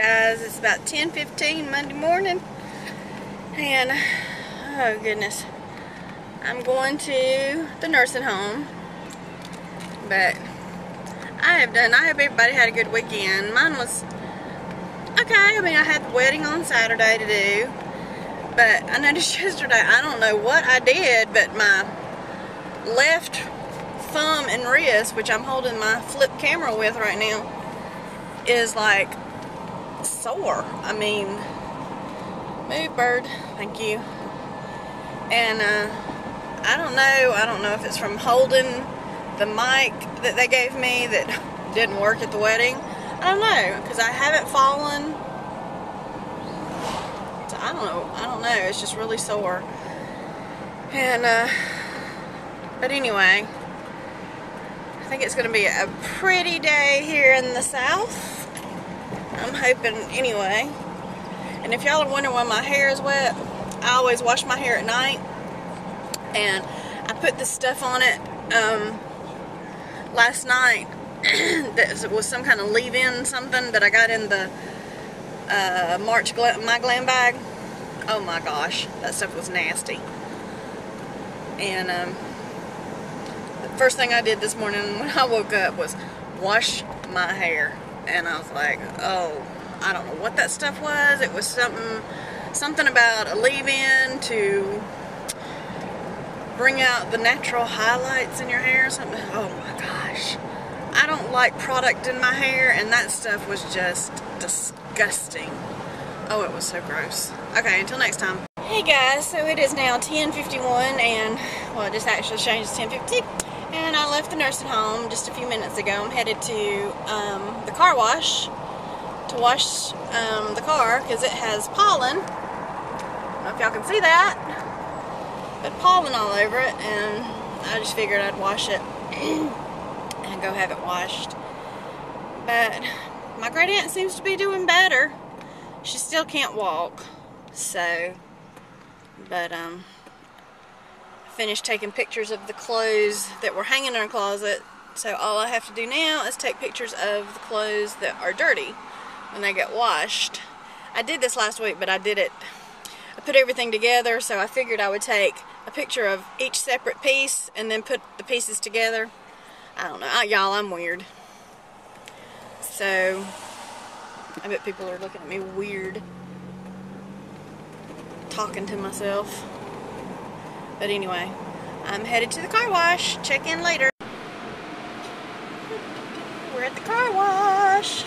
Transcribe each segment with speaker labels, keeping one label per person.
Speaker 1: guys, it's about 10:15 Monday morning, and oh goodness, I'm going to the nursing home. But I hope everybody had a good weekend. Mine was okay. I mean, I had the wedding on Saturday to do, but I noticed yesterday, I don't know what I did, but my left thumb and wrist, which I'm holding my flip camera with right now, is like sore. I mean, move, bird, thank you. And I don't know if it's from holding the mic that they gave me that didn't work at the wedding. I don't know, because I haven't fallen. So I don't know, it's just really sore. And but anyway, I think it's going to be a pretty day here in the south. I'm hoping anyway. And if y'all are wondering why my hair is wet, I always wash my hair at night. And I put this stuff on it last night that was some kind of leave-in something that I got in the my glam bag. Oh my gosh, that stuff was nasty. And the first thing I did this morning when I woke up was wash my hair. And I was like, oh, I don't know what that stuff was. It was something about a leave-in to bring out the natural highlights in your hair or something. Oh my gosh. I don't like product in my hair, and that stuff was just disgusting. Oh, it was so gross. Okay, until next time. Hey guys, so it is now 10:51, and well, it just actually changed to 10:50, and I left the nursing home just a few minutes ago. I'm headed to the car wash to wash the car because it has pollen. I don't know if y'all can see that, but pollen all over it, and I just figured I'd wash it and go have it washed. But my great aunt seems to be doing better. She still can't walk, so, but finished taking pictures of the clothes that were hanging in her closet, so all I have to do now is take pictures of the clothes that are dirty when they get washed. I did this last week, but I put everything together, so I figured I would take a picture of each separate piece and then put the pieces together. I don't know, y'all, I'm weird. So, I bet people are looking at me weird, talking to myself. But anyway, I'm headed to the car wash. Check in later. We're at the car wash.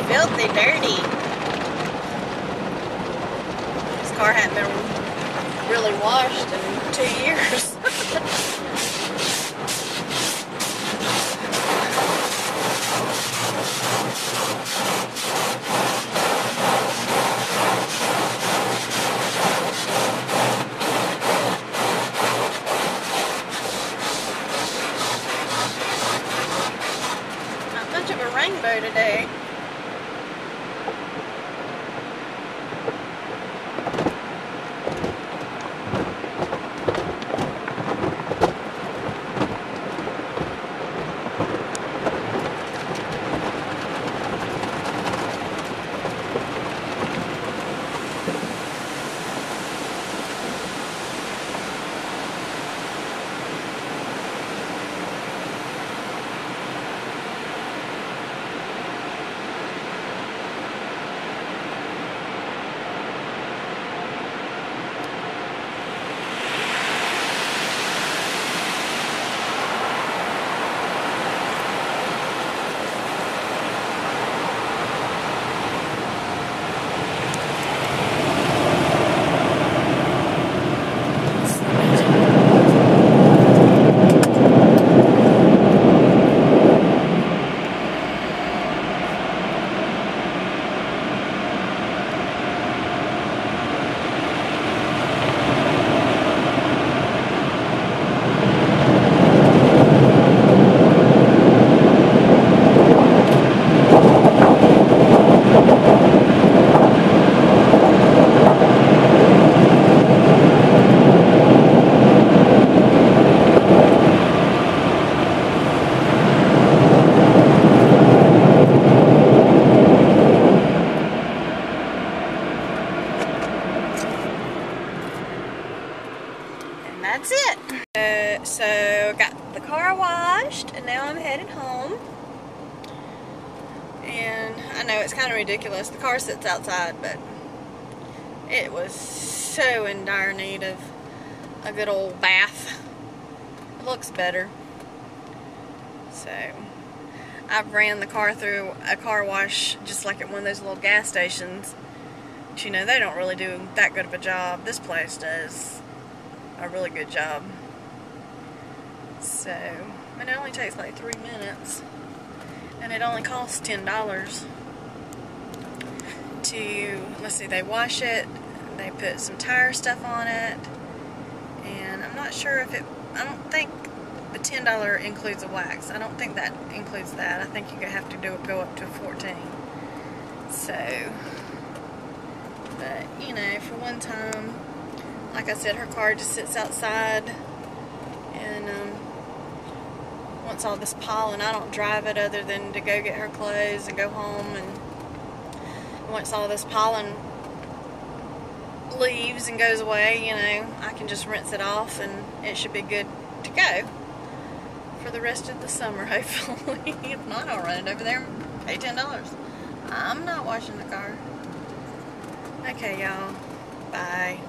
Speaker 1: Filthy dirty. This car hadn't been really washed in 2 years. Not much of a rainbow today. it. So got the car washed, and now I'm headed home. And I know it's kind of ridiculous. The car sits outside, but it was so in dire need of a good old bath. It looks better. So I've ran the car through a car wash just like at one of those little gas stations. But you know, they don't really do that good of a job. This place does a really good job. So, and it only takes like 3 minutes. And it only costs $10 to, let's see, they wash it, they put some tire stuff on it, and I'm not sure if I don't think the $10 includes a wax. I don't think that includes that. I think you have to go up to 14. So, but, you know, for one time, like I said, her car just sits outside, and once all this pollen, I don't drive it other than to go get her clothes and go home, and once all this pollen leaves and goes away, you know, I can just rinse it off and it should be good to go for the rest of the summer, hopefully. If not, I'll run it over there and pay $10. I'm not washing the car. Okay, y'all. Bye.